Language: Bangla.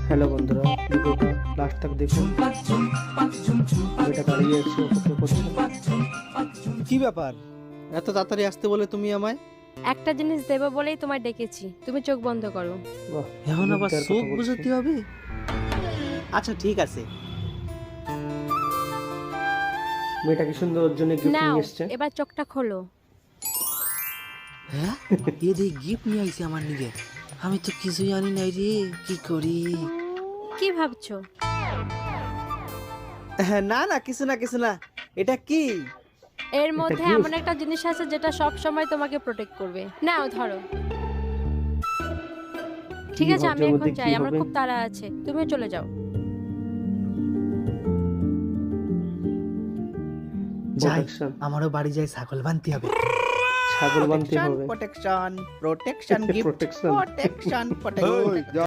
হ্যালো বন্ধুরা, ভিডিওটা লাস্ট তক দেখুন। এটা দাঁড়িয়ে আছে, অপেক্ষা করছে। কি ব্যাপার, এত তাড়াতাড়ি আসতে বলে তুমি আমায়? একটা জিনিস দেবো বলেই তোমায় ডেকেছি, তুমি চোখ বন্ধ করো। বাহ, এখন আবার মুগ্ধার চোখ কথা বলছে। বুঝাতে হবে? আচ্ছা ঠিক আছে। মেয়েটা কি সুন্দর, ওর জন্য গিফট নাও নিয়ে এসছে। এবার চোখটা খোলো। হ্যাঁ, এ দেখ গিফট নিয়ে আইছে আমার নিকে। আমি তো কিছুই জানি নাই রে, কি করি? কি ভাবছো? হ্যাঁ, না না, কিছু না কিছু না। এটা কি? এর মধ্যে gift? এমন একটা জিনিস আছে যেটা সব সময় তোমাকে প্রোটেক্ট করবে। নাও ধরো। ঠিক কি আছে, আমি ভাবছো, ওর এখন মধ্যে যাই, কি আমার হবে? খুব তাড়া আছে, তুমিও চলে যাও। যাই, Protection। আমারও বাড়ি যাই, ছাগল বানতে হবে। ছাগল বানতে হবে। Protection gift Protection। প্রোটেকশন